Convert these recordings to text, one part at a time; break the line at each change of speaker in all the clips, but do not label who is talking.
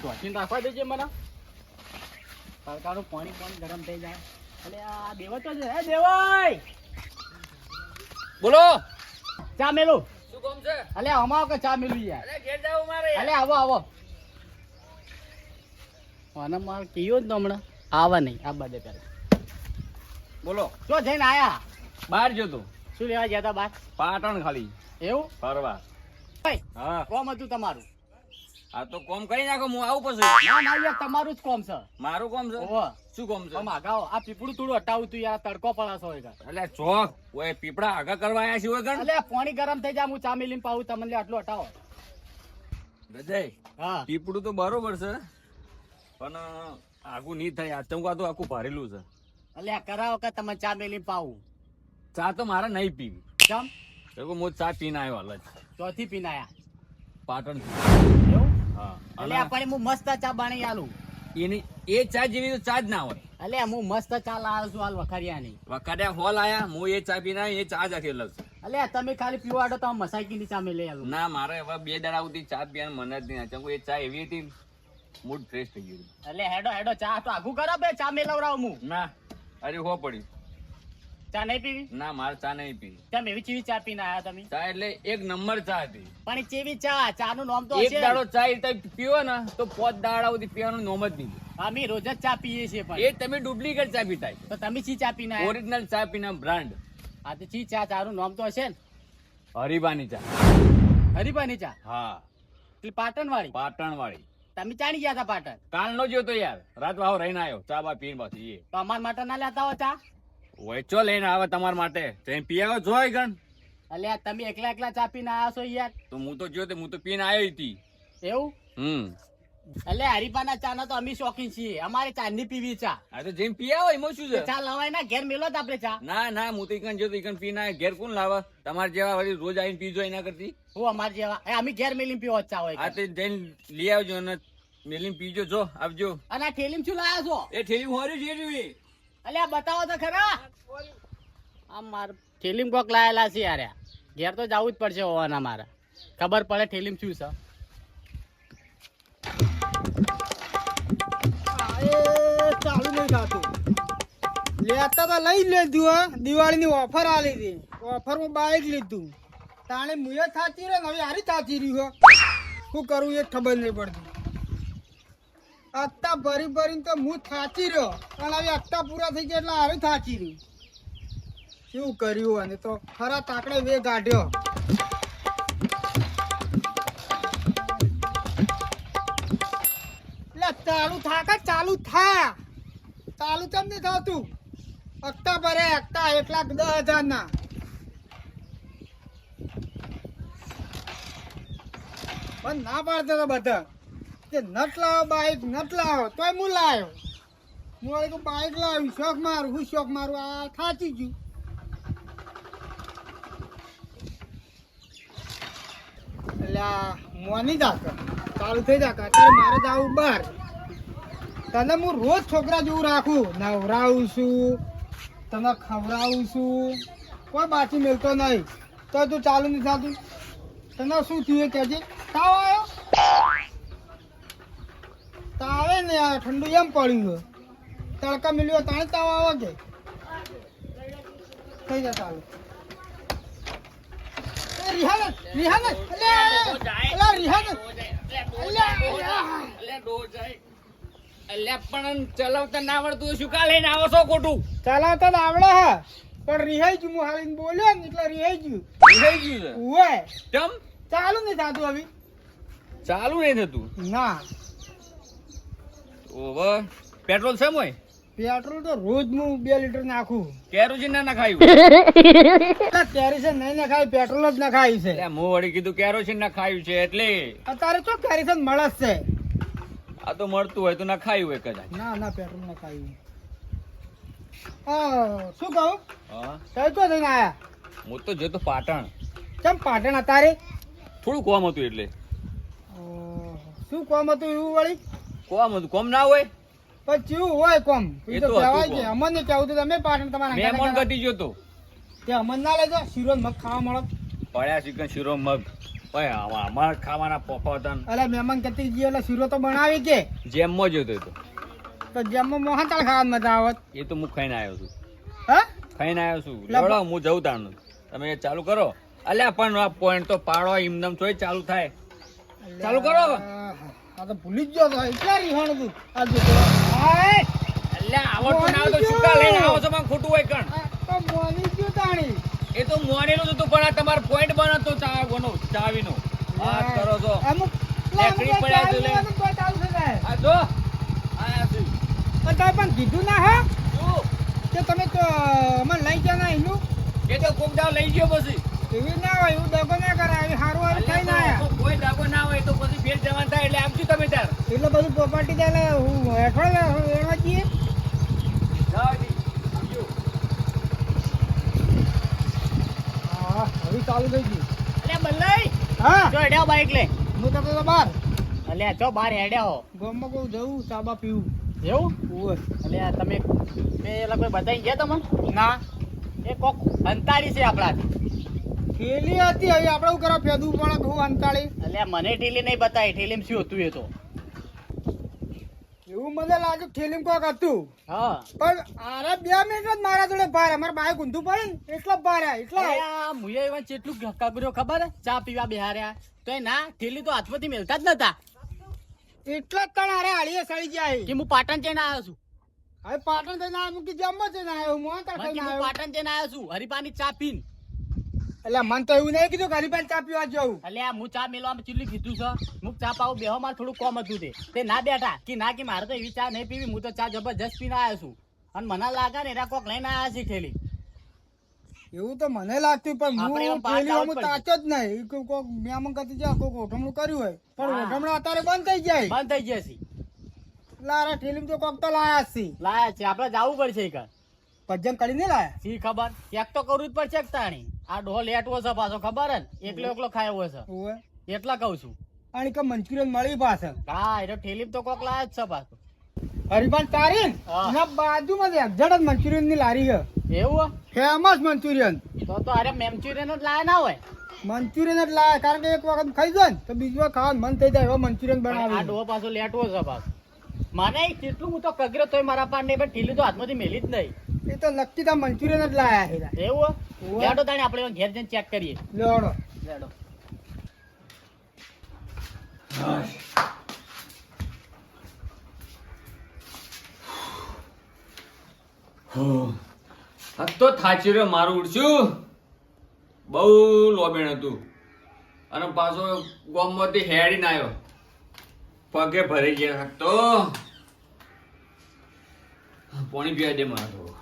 ધોસીને રાખવા દેજે મને તડકાનું પાણી ગરમ થઈ જાય. એટલે આ દેવા તો છે. હે દેવાય
બોલો
ચા મેલું.
શું કામ છે?
અલે અમાવ કે ચા મેલું યાર.
અરે ઘેર જાવ મારે.
અલે આવો અને માર કીયો જ હમણાં આવા નહીં આ બધે પેલા
બોલો
શું જઈને આયા?
બહાર જતો
શું લેવા ગયા તા બાર?
પાટણ ખાલી
એવું
ફરવા.
ભાઈ
હા
કોમ હતું તમારું?
આ તો કોમ કરી નાખો હું આવું પછી.
ના ના યાર તમારું જ કોમ છે.
મારું કોમ છે.
ઓહો
શું કોમ છે?
આમ આગાઓ આ પીપળું થોડું હટાવું તું યાર તડકો પડાશો હોય.
એટલે ચોક ઓય પીપળા આગા કરવા આયા છે ઓય ગણ.
અલે પાણી ગરમ થઈ જાય હું ચા મેલીને પાઉં તમને આટલું હટાવો.
રજય
હા
પીપળું તો બરોબર છે પણ આગું નહીં થાય. આચમકા તો આખું ભરેલું છે.
અલે આ કરાવો કે તમે ચા મેલીને પાવું.
ચા તો મારે નહીં પીવી.
ચમ
તો હું ચા પીને આવ્યો હાલ જ
ચોથી પીને આયા
પાટણ.
એવું?
હા
અલે આ પણ હું મસ્ત ચા બાણી આલું.
એની એ ચા જેવી તો ચા જ ના હોય.
અલે હું મસ્ત ચા લાવ્યો છું હાલ વખારિયાની.
વખાડ્યા હોલ આયા હું એ ચા પીને આવ્યો, એ ચા જ આખી અલગ છે.
અલે તમે ખાલી પીવાડો તો મસાઈકીની ચા મેલી આલું.
ના મારે હવે 2 દાડા સુધી ચા પીવાનું મન જ નહીં. ચમકો એ ચા એવી હતી મૂડ ફ્રેશ થઈ ગયું.
અલે હેડો ચા તો આગું કરો બે ચા મેલવરાવ હું.
ના અરે હો પડી.
ચા નહીં પીવી?
ના મારે ચા નહીં પીવી.
કેમ એવી ચીવી ચા પીને આયા તમે?
ચા એટલે એક નંબર ચા હતી.
પણ એ ચેવી ચા? ચા નું નામ તો
એક
હશે.
દાડો ચા એ પીવો ને તો 5 દાડા સુધી પીવાનું નોમ જ નહીં.
અમે રોજ જ ચા પીએ છીએ પણ.
એ તમે ડુપ્લિકેટ ચા પીતા.
તો તમે ચી ચા પીને આયા?
ઓરિજિનલ ચા પીના બ્રાન્ડ
આ તો ચી ચા? ચાનું નામ તો હશે ને?
હરીબાની ચા.
હરીબાની ચા?
હા
પેલી પાટણ વાળી?
પાટણ વાળી.
તમે ચાણી ગયા હતા પાટણ?
કાલનો જ હતો યાર. રાત વાવ રહીને આવ્યો ચા બા પીને પાછી. એ
તો અમાર માટે ના લેતા હો ચા?
વેચો લઈને આવે તમારા માટે. તમે પી આવ્યો જોઈ ગણ.
અલ્યા તમે એકલા ચા પીને આયા છો યાર?
તો હું તો જો હું તો પીને આવ્યો હતી.
એવું? અલ્યા હરીબાના ચા ના તો અમે શોખીન છીએ. અમારે ચા ની પીવી ચા.
આ તો જેમ પી આવો એમાં શું છે?
ચા લવાય ના ઘેર મેલો જ આપણે ચા.
ના હું તો ઈકન જો તો ઈકન પીને આવ્યો. ઘેર કોણ લાવે? તમારે જેવા વળી રોજ આવીને પીજો એના કરતી.
હું અમાર જેવા અમે ઘેર મેલીને પીવો ચા હોય.
આ તે જઈને લઈ આવજો અને મેલીને પીજો. જો આવજો.
અને આ થેલીમાં શું લાયા છો?
એ થેલી હોરી છે જોઈ.
અલ્યા બતાવો તો ખરા. આ માર થેલીમાં કોક લાયેલા છે યાર. ઘેર તો જવું જ પડશે હોવાના મારા. ખબર પડે થેલીમાં શું છે.
ચાલુ નહીં થતું. લેતા તો લઈ લીધું. હા દિવાળીની ઓફર આલી હતી. ઓફરમાં બાઈક લીધું. તાણે મુએ થાચી રહ્યો ને હવે હારી થાચી રહ્યું. શું કરવું એ ખબર નહીં પડતી. હપ્તા ભરીને તો હું થાચી રહ્યો અને હવે હપ્તા પૂરા થઈ ગયા એટલે હારી થાચી રહ્યું. શું કર્યું? અને તો ખરા તાકડે વે કાઢ્યો. ચાલુ થા ચાલુ થા. ચાલુ કેમ નહીં થતું? હપ્તા ભરે હપ્તા 1,10,000 ના. પણ ના પાડતો તો બધા કે નટ લાવો બાઈક નટ લાવો તોય હું લાવ્યો. હું બાઈક લાવ્યું શોખ મારું. હું શોખ મારું આ થાચી ગયું. એટલે મોની જાતો ચાલુ થઈ જાય. અત્યારે મારે જવું બહાર. તને હું રોજ છોકરા જેવું રાખું. નવરાવું છું, તને ખવડાવું છું, કોઈ બાકી મેળતો નહીં. તો તું ચાલુ નહીં થતું. તને શું થયું એ કહેજે. તાવ આવ્યો? તાવે ને યાર ઠંડુ એમ પડ્યું હોય. તડકા મિલ્યો તાણે તાવ આવે કે થઈ જાય ચાલુ. રિહાન
પણ ચલાવતા ના આવડતું શું કા લઈને આવો છો? ખોટું
ચલાવતા આવડે હા પણ રિહાઈ ગયું. હું હાલીને બોલ્યો ને એટલે રિહાઈ ગયું.
થઈ ગયું છે.
ઓય
કેમ
ચાલુ નહીં થતું હવે?
ચાલુ નહીં થતું?
ના
ઓવર પેટ્રોલ છે મોય?
પેટ્રોલ તો રોજ હું 2 લીટર નાખું.
કેરોસીન ના નખાયું?
કેરીસન નહીં નખાય, પેટ્રોલ જ નખાય છે.
હું વળી કીધું કેરોસીન નખાયું છે એટલે.
અત્યારે તો કેરીસન મળે જ છે.
આ તો મળતું હોય તો નખાયું હોય કદાચ.
ના પેટ્રોલ નખાયું. શું કહું?
હા
કઈ તો થઈને આયા?
હું તો જતો પાટણ.
કેમ પાટણ અત્યારે?
થોડું કોમ હતું એટલે.
શું કોમ હતું એવું વળી?
કોમ હતું. કોમ ના હોય
પણ કેવું હોય કોમ?
એ તો
કહેવાય
હતું
છે.
કોમ.
અમને કેવું તો તમે પાટણ તમારા
મહેમાન ગતિ ગયો તો.
તે અમન ના લેજો. શીરો ને મગ ખાવા મળે.
પડ્યા ચિકન શીરો મગ ભાઈ અમારે ખાવાના પોપા હતા ને.
અરે મહેમાન કતી ગયો એટલે શીરો તો બનાવી કે
જેમમાં જોતો હતો
તો જેમમાં મોહનથાળ ખાવાની મજા આવત.
એ તો હું ખાઈને આવ્યો છું.
હા
ખાઈને આવ્યો છું. લેવડો હું જઉં તાણ. તમે ચાલુ કરો. અલ્યા પણ આ પોઈન્ટ તો પાડો એમનેમ થોડી ચાલુ થાય. ચાલુ કરો.
આ તો ભૂલી જ ગયો તો એટલા રીહાણ તું આ જો હાય
અલ્યા આવડતું ના આવે તો ચૂકા લઈને આવો છો પણ ખોટું હોય કણ.
તો મોની ગયો તાણી
એ તો મોનેલું જ હતું પણ આ તમારો પોઈન્ટ બનતો ચાવીનો ચાવીનો વાત કરો છો.
અમુક
લેકડી પડ્યા છે લે.
ચાલુ થઈ જાય
આ જો આયા છે.
પણ તમે પણ કીધું ના હા
શું?
કે તમે તો મને લઈ જા ના એનું
એ તો કોક દાવ લઈ ગયો પછી.
એવી ના હોય એવું દગો ના કરાય સારું સારું થઈ ના આયા
કોઈ દાગો ના હોય તો પછી ફેર જવાન થાય એટલે આપજો તમે તાર.
એટલે બધું પ્રોપર્ટી દે એટલે હું હેઠળ એવા જઈએ
જાઓ જી. આપજો.
હા હવે ચાલુ થઈ ગયું
અલ્યા બલ્લાઈ
હા
જો હેડ્યા બાઈક લે.
હું તો બહાર
અલ્યા જો બાર હેડ્યા હો.
ગામમાં કહું જવું ચાબા પીવું
એવું
ઓય
અલ્યા તમે પેલા કોઈ બતાવી ગયા તમને
ના
એ કોક અંતાડી છે આપણાથી.
થેલી હતી હવે આપણે શું કરવા ફેદવું પડે બહુ અંતાળી
અલ્યા મને ઠેલી નહીં બતાવી ઠેલીમાં શું હતું એ તો.
એવું મને લાગ્યું થેલીમાં કોક હતું
હા
પણ આરે 2 મિનિટ જ મારા જોડે ભાર અમારે બાઈક ઊંધું પડે ને એટલે જ ભાર એટલે
અલ્યા મુએ એવા કેટલું કગર્યો ખબર હે? ચા પીવા બેહાર્યા તો એ ના ઠેલી તો હાથમાંથી મેલતા જ નતા
એટલે જ તણ આરે આળીએ સળી જાય
કે હું પાટણ જઈને આવ્યો છું.
હવે પાટણ થઈને આવ્યો કે જમ્મો થઈને આવ્યો મોહન તાર
મને કે
થઈને
હું
આવ્યો
પાટણ જઈને આવ્યો છું હરિપાની ચા પીન.
એટલે મને તો એવું નહીં કીધું ગરીબાન ચા પીવા જવું
અલ્યા હું ચા મેલવામાં ચીલી કીધું છે હું ચા પાવું બેહો મારે થોડું કોમ હતું તે ના બેઠા કે ના કે મારે તો એવી ચા નહીં પીવી હું તો ચા જબરજસ્ત પીને આવ્યો છું અને મને લાગે ને એના કોક લઈને આવ્યા છે ઠેલી.
એવું તો મને લાગતું પણ
આપણે
હું
એમ પાર
થેલી
લાવવું
હું
જ
તાચો જ નહીં કોક મેમન કરતી જાય કોક ઓઠમણું કર્યું હોય પણ
હા.
ઓઠમણું અત્યારે બંધ થઈ જાય
બંધ થઈ જશે.
લારા થેલી તો કોક તો લાયા જ છે
લાયા છે આપણે જવું પડશે એક
ભજન કરી ને લાયા
સી ખબર એક તો કરવું જ પડશે એક તાણી આ ડોહો લેટવો છે પાછો ખબર હે ને એકલો એકલો ખાયો છે
ઓવે
એટલા કહું છું.
અને કે મંચુરિયન મળી પાછળ
હા એટલે ઠેલી તો કોક લાયા જ છે પાછો.
હરિભાન તારી
હા.
એના બાજુમાં જ એક્ઝેક્ટ જ મંચુરિયન ની લારી છે
એવું
ફેમસ મંચુરિયન
તો અરે મેમચુરિયન જ લાયા ના હોય.
મંચુરિયન જ લાયા કારણ કે એક વખત ખાઈ જાય ને તો બીજી વાર ખાવાનું મન થઈ જાય એવો મંચુરિયન
પણ આ
બનાવી
ડોહો પાછો લેટવો છે પાછો. મને કેટલું હું તો કગર્યો તોય મારા પાર નહીં પણ ઠેલી તો હાથમાંથી મેલી જ નહીં.
એ તો નક્કી તા મંચુરિયન જ લાયા છે
એવું
ઓવે.
લેટો તાણી આપણે ઘેર જઈને ચેક કરીએ.
લેવડો
લેડો.
આ તો થાચી રહ્યો મારું ઉડશું. બહુ લોબેણ હતું અને પાછો ગોમમાંથી હેડીને આવ્યો પગે ભરી ગયા તો પાણી પીવા દે મારે થોડું.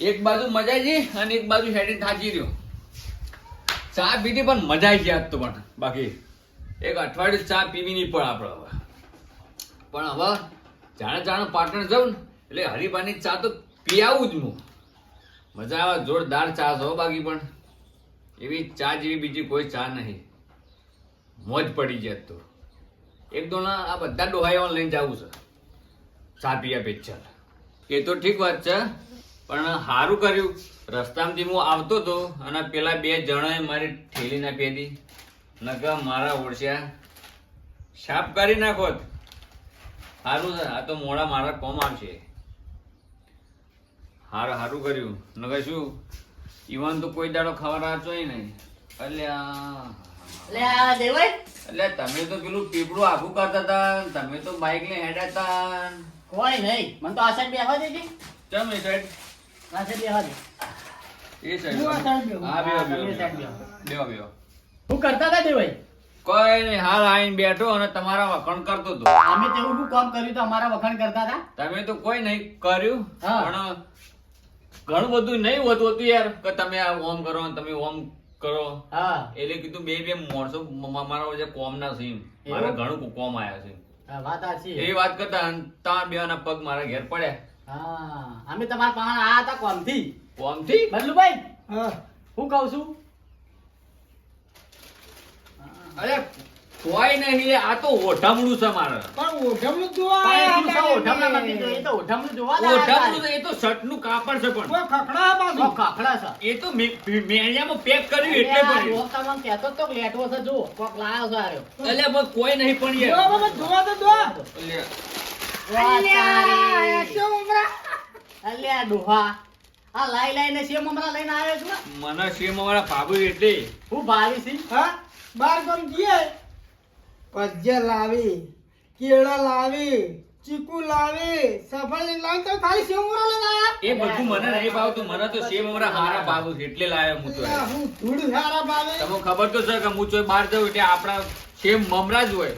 એક બાજુ મજા આવી અને એક બાજુ હેડીને થાકી રહ્યો. ચા પીધી પણ મજા આવી ગયા તો પણ બાકી એક અઠવાડિયું ચા પીવી નહીં પણ આપણે હવે પણ હવે જાણે જાણે પાટણ જાઉં ને એટલે હરિભાની ચા તો પી આવું જ હું. મજા આવે જોરદાર ચા છે હો બાકી પણ એવી ચા જેવી બીજી કોઈ ચા નહીં. મોજ પડી જાય તો એક દોના આ બધા ડોહાઈઓ લઈને જવું છે ચા પીયા પેચર. એ તો ઠીક વાત છે પણ સારું કર્યું રસ્તામાંથી હું આવતો હતો અને પેલા 2 જણાએ મારી ઠેલી ના પેદી નકા મારા ઓળશ્યા સાફ કરી નાખોત. સારું છે આ તો મોડા મારા કોમ આવશે. સારું કર્યું નકા શું ઈવન તો કોઈ દાડો ખાવા રાચો નહીં. અલ્યા
લે આ દેવાય
એટલે તમે તો પેલું પીપળું આખું કરતા હતા તમે તો બાઈક લઈને હેડ્યા હતા.
કોઈ નહીં મને તો આ સાઈડ બેહવા દેજે.
ચમ એ સાઈડ
આ સાઈડ બેહવા દે.
એ
હું આ
સાઈડ
સાઈડ બેહું.
હા બેહો
તમે
બેહો
સાઈડ બેહો.
બેહો બેહો.
શું કરતા હતા દેવાય?
કોઈ નહીં હાલ આવીને બેઠો અને તમારા વખાણ કરતો હતો.
અમે તેવું શું કામ કર્યું તો અમારા વખાણ કરતા હતા?
તમે તો કોઈ નહીં કર્યું
હા.
પણ ઘણું બધું નહીં હોતું હતું યાર કે તમે આ ઓમ કરો ને તમે ઓમ કરો
હા
એટલે કીધું બે માણસો મારા વચ્ચે કોમ ના છે એમ. મારે
એવું?
ઘણું કોમ આયા છે
હા, વાત સાચી.
એ વાત કરતા તા બેના પગ મારા ઘેર પડ્યા
હા અમે તમારા પાસે આયા હતા કોમથી.
કોમથી.
બદલુભાઈ
હા
હું કહું છું
અરે કોઈ નહીં લે, આ તો ઓઢમણું છે મારે.
પણ ઓઢમણું જોવા
પણ
આયા
એટલું
હતા
સૌ ઓઢમણામાંથી તો એ તો ઓઢમણું જોવા જ
ઓઢમણું
આયા
તો એ તો શર્ટનું કાપડ છે પણ.
કોઈ ખખડા
હતા.
પાછું.
ખાખડા છે.
એ તો મેળિયામાં પેક કર્યું એટલે
અલ્યા,
પડ્યું.
જોક તમને કહેતો જ તો કે લેટવો છે જુઓ. કોક લાયો છે આર્યો.
અલ્યા પણ કોઈ નહીં પણ
જો
યાર.
બાબા, જોવા તો જો.
અલ્યા,
વાહ,
અલ્યા,
તારી.
શું ઉમરા?
અલ્યા ડોહા આ લાઈ લાઈને સેમ મમરા લઈને આવ્યો છું ને.
મને શેમાં વાળા ભાભુ એટલે
હું ભાવી છી.
હા? બાર ગામ જઈએ, ભજીયા લાવી, કેળા લાવી, ચીકુ લાવી, સફરજન લાવી, તો ખાલી સેવ ઉમરા લઈને આયા?
એ બધું મને નહીં ભાવતું. મને તો સેમ અમારા હારા ભાવુ છે એટલે લાવ્યો હું તો.
અલ્યા, હું ધૂળ સારા ભાવે.
તમને ખબર તો છે કે હું ચોય બહાર જાઉં એટલે આપણા સેમ મમરા જ હોય,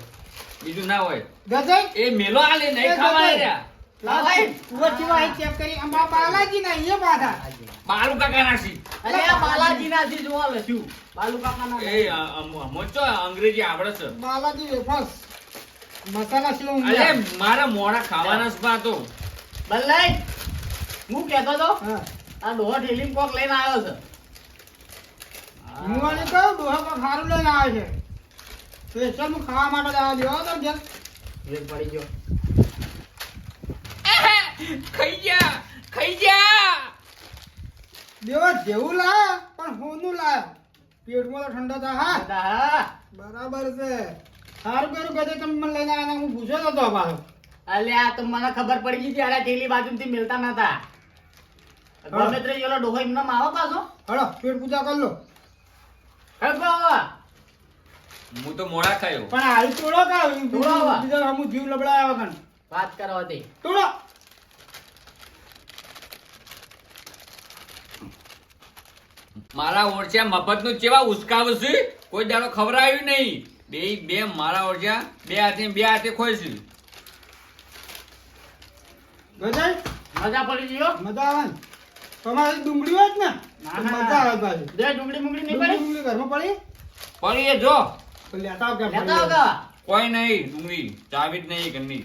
બીજું ના હોય.
ગજાઈ,
એ મેલો આલે
એ
નહીં ખાવા
ગજાઈ.
રહ્યા.
લાભાઈ, તું ચીવા અહીં ચેક કરી, આમાં બાલાજી ના એ પાછા.
બાલુ કાકા નાસી.
અલ્યા બાલાજી નાથી જોવા લખ્યું. બાલુ કાકાના
એ મોચો અંગ્રેજી આવડે છે.
બાલાજી વેફર્સ. મસાલા સેવ
અરે
ઉમરા.
મારા મોડા ખાવાના જ બા તો.
બલ્લાઈ હું કહેતો તો
હા.
આ ડોહો ઠેલીને કોક લઈને આવ્યો છે.
હું આને કહું, ડોહા પર ખારું લઈને આવે છે. સ્પેશિયલ હું ખાવા માટે જ આવ્યો હતો ઘેર.
ભેદ પડી ગયો.
ખાઈ જા, ખાઈ જા.
દેવા જેવું લાયા પણ હોનું લાયા. પેટમાં તો ઠંડો થા. હા,
હા.
બરાબર છે. સારું કર્યું ગજે તમે મને લઈને આવ્યા, હું પૂછ્યો તો પાછો.
અલ્યા તો મને ખબર પડી ગઈ ત્યારે ઠેલી બાજુથી મિલતા નતા. ગમે તે ઓલો ડોહો એમને આવો પાછો.
હળો, પેટ પૂજા કરી લો.
ખબર હવે.
હું તો મોડા ખાયો.
પણ આવી તોડો કા
તોડો આવા.
બીજા હમું જીવ લબડાયા વગર
વાત કરો હતી.
તોડો.
મારા ઓરછા મફતનું ચેવા ઉસકાવે છે, કોઈ દાડો ખવડાવ્યું નહીં. બે મારા ઓરછા બે હાથે ખોઈશું.
ગજાઈ,
મજા પડી ગયો.
મજા આવે ને? તમારી ડુંગળી હોય જ ને?
ના,
તો
ના.
મજા આવે પાછી.
બે ડુંગળી મુંગળી નહીં પડી.
ડુંગળી ઘરમાં પડી?
પણ એ જો
તો લેતા આવ ક્યાં
લેતા
પડી
આવો.
કોઈ નહીં ડુંગળી ચાવી જ નહીં ઘરની.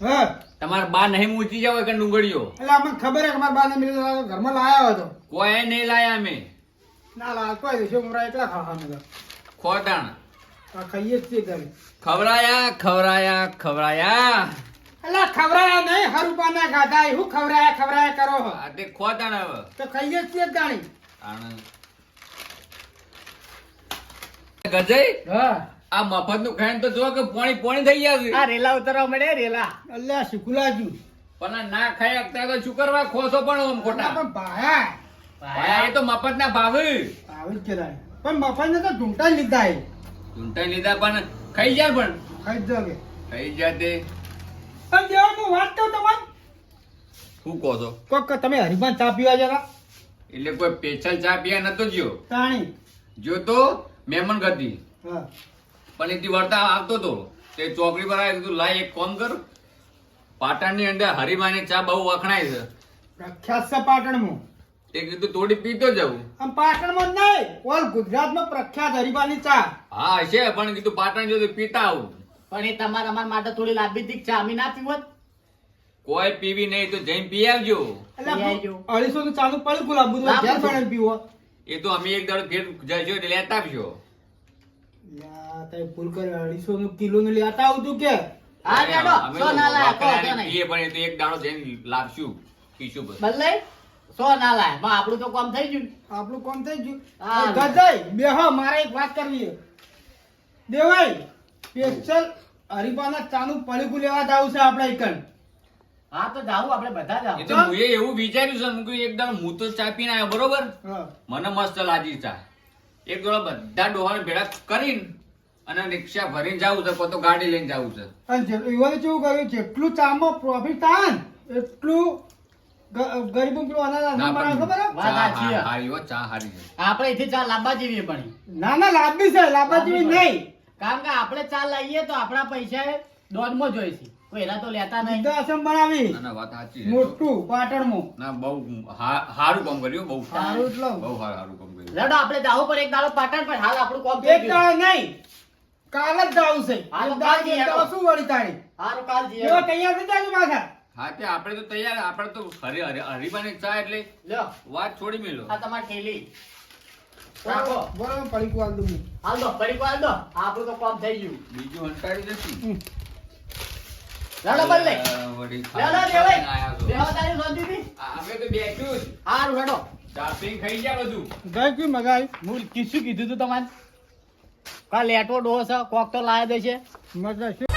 હા.
તમારા બા નહીં મૂકી જાવ કે ડુંગળીઓ
એટલે અમને ખબર હે કે મારા બાને મિલી ઘરમાં લાયા હતો.
કોઈ નહીં લાયા અમે.
ના લા કોઈ દેશો ઉમરા એકલા ખાવાનું તો.
ખોટાણ
આ ખાઈએ જ છીએ ઘરે.
ખવરાયા.
અલા ખવરાયા નહીં, હરુપાના ખાધા. હું ખવરાયા કરો હો.
આ તે ખોટાણ હવે.
તો ખાઈએ જ છીએ જ જાણી.
ગજઈ
હા.
આ મફતનું ખાઈને તો જો કે પોણી થઈ ગયા છે.
આ રેલા ઉતરવા મળે રેલા.
અલ્યા શીખુલાજુ.
પણ આ ના ખાઈ શકતા તો શું કરવા ખોસો પણ આમ ખોટા.
પણ ભાયા.
ભાઈ, એ તો મફતના ભાવ.
આવી જ કરાય. પણ મફાઈને તો ઢૂંઢા જ લીધા એ.
ઊંટાઈ લીધા પણ ખાઈ જાય પણ
ખાઈ જ જાગે.
ખાઈ જાય તે
પણ જેવા હું વાત કહું તમને,
શું કહો છો?
કોક તમે હરિભાન ચા પીવા જરા
એટલે કોઈ પેચલ ચા પીયા નતો જ્યો.
તાણી.
જો તો મહેમાન ગતિ
હા.
પણ એથી વર્તા આવતો તો તે ચોકડી પર આવી કીધું લાય એક કામ કર, પાટણની અંદર હરિમાની ચા બહુ વખણાય છે.
પ્રખ્યાત છે પાટણમાં.
તે કીધું થોડી પીતો જાઉં.
આમ પાટણમાં જ નહીં, ઓલ ગુજરાતમાં પ્રખ્યાત હરિભાની ચા.
હા છે પણ કીધું પાટણ જો તો પીતા આવું.
પણ એ તમારા અમારા માટે થોડી લાંબી દીક ચા અમે ના પીવત.
કોઈ પીવી નહીં તો જઈને પી આવજો.
એટલે
પી આવજો.
250 નું ચાનું પડ્યું ગુલાબ બધું
લાંબુ
ઘેર
છે.
બનાવીને પીવો.
એ તો અમે એક દાડો ફેર જજો એટલે લેતા આવજો.
યા, તઈ ફૂલ કરે 250 નું કિલો નું લેતા આવતું કે
હા રેડો.
અમે
સો
તો
ના લાયા કહો
વખણાને
તો નહીં.
પીએ પણ એ તો એક દાડો જઈને લાવશું પીશું બસ.
બદલાઈ 100 ના લાય. પણ આપણું તો કામ થઈ ગયું.
આપણું કામ થઈ
હા.
ગયું. ગજાઈ બેહો, મારે એક વાત કરવી છે. દેવાઈ સ્પેશિયલ હરિભાના ચાનું પડીકું લેવા જાવું છે આપણે એકન.
હા તો જાવું આપણે બધા
એ
જાવ.
તો હું એવું વિચાર્યું છે હું કીધું એક દાડો હું તો ચા પીને આવ્યો બરોબર.
હા.
મને મસ્ત લાગી ચા. એક દાડો બધા ડોહાને ભેળા કરીને અને રિક્ષા ભરીને જાવું છે કાં તો ગાડી લઈને જાવું છે.
અને એવાને કેવું કર્યું, જેટલું ચામાં પ્રોફિટ થાય ને એટલું ગરીબો પેલું અનાજ
ના,
બનાવે
પણ
ખબર હે?
વાત
ચા
સાચી છે.
હારી હો, ચા હારી છે.
આપણે અહીંથી ચા લાંબા જેવી પણ
ના ના લાંબી છે, લાંબા જેવી નહીં.
કારણ કે આપણે ચા લઈએ તો આપણા પૈસા દોડમાં જ હોય છે. કોઈ એના તો લેતા નહીં.
વૃદ્ધાશ્રમ બનાવી
ના, ના, વાત સાચી છે.
મોટું પાટણમાં.
ના બહુ સારું કામ કર્યું બહુ
સારું જ લઉં.
બહુ સારું કામ કર્યું.
લેડો આપણે જાવું પર એક દાડો પાટણ પર હાલ આપણું કામ થઈ
એક
ગયું.
દાડો નહીં, કાલ જ જાવું છે.
હા, તો
એક
કાલ
દાડો
જઈએ
એક દાડો
તો.
શું વળી તાણી?
હારું કાલ જઈએ.
એવા તૈયાર થઈ જાજો પાછા.
હા તે આપણે તો તૈયાર, આપણે તો હરીબાની ચા એટલે
લ્યો
વાત છોડી મેલો.
આ તમારી થેલી. રાખો.
બરાબર પડી કુવાલ દઉં હું.
હાલ દો પડીકો હાલ દો આપણું તો કામ થઈ ગયું
બીજું હંટાડી જશે
લડો બદલે
વળી
લડો દેવાય દેવા તારી શાંતિથી
અમે તો બેઠું જ
હારું લડો
ચા પીને ખાઈ ગયા બધું
ગઈ કી મજા આવી
હું શું કીધું તું તમારે કા લેટો ડોસ કોક તો લાયા દેશે
મજા છે